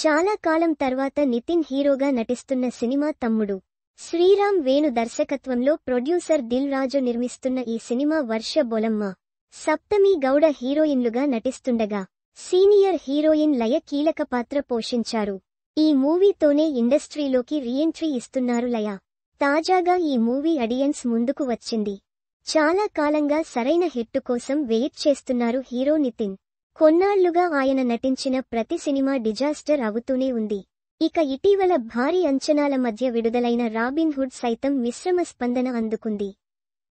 చాలా కాలం తర్వాత నితిన్ హీరోగా నటిస్తున్న సినిమా తమ్ముడు. శ్రీరామ్ వేణు దర్శకత్వంలో ప్రొడ్యూసర్ దిల్ రాజు నిర్మిస్తున్న ఈ సినిమా వర్ష బొలమ్మ, సప్తమి గౌడ హీరోయిన్లుగా నటిస్తుండగా సీనియర్ హీరోయిన్ లయ కీలక పాత్ర పోషించారు. ఈ మూవీతోనే ఇండస్ట్రీలోకి రీఎంట్రీ ఇస్తున్నారు లయ. తాజాగా ఈ మూవీ ఆడియన్స్ ముందుకు వచ్చింది. చాలా కాలంగా సరైన హిట్టు కోసం వెయిట్ చేస్తున్నారు హీరో నితిన్. కొన్నాళ్లుగా ఆయన నటించిన ప్రతి సినిమా డిజాస్టర్ అవుతూనే ఉంది. ఇక ఇటీవల భారీ అంచనాల మధ్య విడుదలైన రాబిన్ హుడ్ సైతం మిశ్రమ స్పందన అందుకుంది.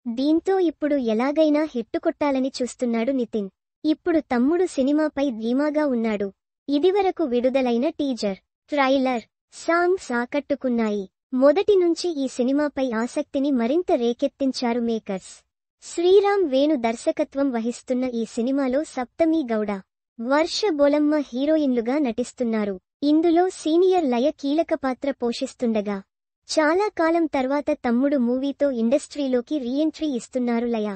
దీంతో ఇప్పుడు ఎలాగైనా హిట్టు కొట్టాలని చూస్తున్నాడు నితిన్. ఇప్పుడు తమ్ముడు సినిమాపై ధీమాగా ఉన్నాడు. ఇదివరకు విడుదలైన టీజర్, ట్రైలర్, సాంగ్స్ ఆకట్టుకున్నాయి. మొదటి నుంచి ఈ సినిమాపై ఆసక్తిని మరింత రేకెత్తించారు మేకర్స్. శ్రీరామ్ వేణు దర్శకత్వం వహిస్తున్న ఈ సినిమాలో సప్తమి గౌడ, వర్ష బొలమ్మ హీరోయిన్లుగా నటిస్తున్నారు. ఇందులో సీనియర్ లయ కీలక పాత్ర పోషిస్తుండగా చాలా కాలం తర్వాత తమ్ముడు మూవీతో ఇండస్ట్రీలోకి రీఎంట్రీ ఇస్తున్నారు లయ.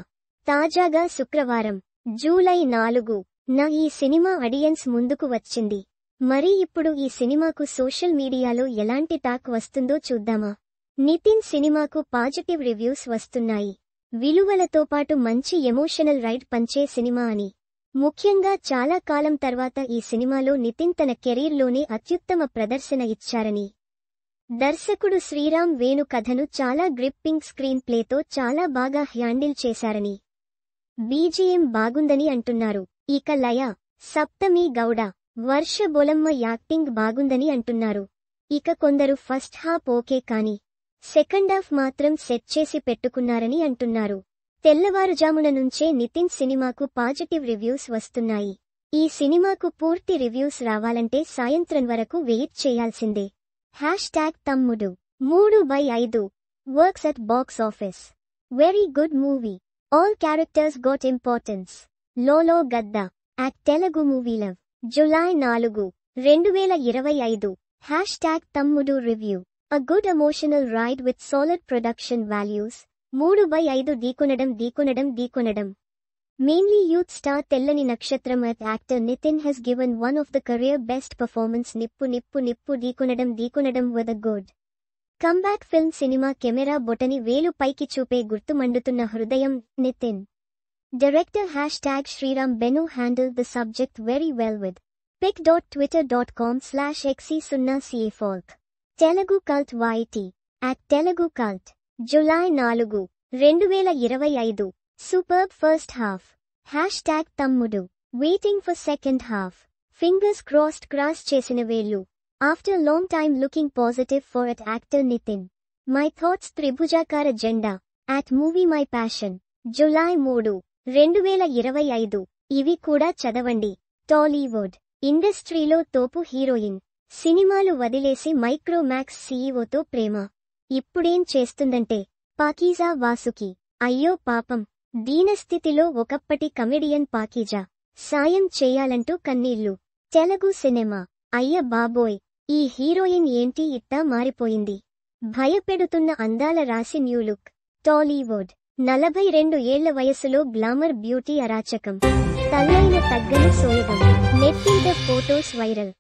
తాజాగా శుక్రవారం జూలై 4న ఈ సినిమా ఆడియన్స్ ముందుకు వచ్చింది. మరి ఇప్పుడు ఈ సినిమాకు సోషల్ మీడియాలో ఎలాంటి టాక్ వస్తుందో చూద్దామా. నితిన్ సినిమాకు పాజిటివ్ రివ్యూస్ వస్తున్నాయి. విలువలతో పాటు మంచి ఎమోషనల్ రైడ్ పంచే సినిమా అని. ముఖ్యంగా చాలా కాలం తర్వాత ఈ సినిమాలో నితిన్ తన కెరీర్లోనే అత్యుత్తమ ప్రదర్శన ఇచ్చారని, దర్శకుడు శ్రీరామ్ వేణు కథను చాలా గ్రిప్పింగ్ స్క్రీన్ ప్లేతో చాలా బాగా హ్యాండిల్ చేశారని, బీజీఎం బాగుందని అంటున్నారు. ఇక లయ, సప్తమి గౌడ, వర్ష బొలమ్మ యాక్టింగ్ బాగుందని అంటున్నారు. ఇక కొందరు ఫస్ట్ హాఫ్ ఓకే కానీ సెకండ్ హాఫ్ మాత్రం సెట్ చేసి పెట్టుకున్నారని అంటున్నారు. తెల్లవారుజామున నుంచే నితిన్ సినిమాకు పాజిటివ్ రివ్యూస్ వస్తున్నాయి. ఈ సినిమాకు పూర్తి రివ్యూస్ రావాలంటే సాయంత్రం వరకు వెయిట్ చేయాల్సిందే. #Thammudu 3/5 works at box office. Very good movie. All characters got importance. లోలో గద్ద at Telugu movie love. July 4, 2025. #Thammudu review. A good emotional ride with solid production values. 3/5 ఢీకొనడం. Mainly youth star తెల్లని నక్షత్రం at actor Nitin has given one of the career best performance. నిప్పు ఢీకొనడం with a good comeback film. సినిమా camera బొటని వేలు పైకి చూపే గుర్తు మండుతున్న హృదయం. Nithin director #Shriram Benu handled the subject very well with pic.twitter.com/xe0ca-folk. Telugu cult YT at Telugu cult. July 4, 2025. Superb first half. #తమ్ముడు. Waiting for second half. Fingers crossed. Cross చేసిన వేళ్ళు. After long time looking positive for at actor Nitin. My thoughts త్రిభుజాకార జెండా at movie my passion. July 3, 2025. ఇవి కూడా చదవండి. టాలీవుడ్ ఇండస్ట్రీలో తోపు హీరోయిన్. సినిమాలు వదిలేసి మైక్రోమాక్స్ సీఈఓతో ప్రేమ. ఇప్పుడేం చేస్తుందంటే పాకీజా వాసుకి. అయ్యో పాపం. దీనస్థితిలో ఒకప్పటి కమెడియన్ పాకీజా సాయం చేయాలంటూ కన్నీళ్లు. తెలుగు సినిమా. అయ్య బాబోయ్, ఈ హీరోయిన్ ఏంటి ఇట్టా మారిపోయింది. భయపెడుతున్న అందాల రాశి న్యూ లుక్. టాలీవుడ్ 42 ఏళ్ల వయసులో గ్లామర్ బ్యూటీ అరాచకం. తల్లైన తగ్గని సోయగం. నెట్టింట ఫోటోస్ వైరల్.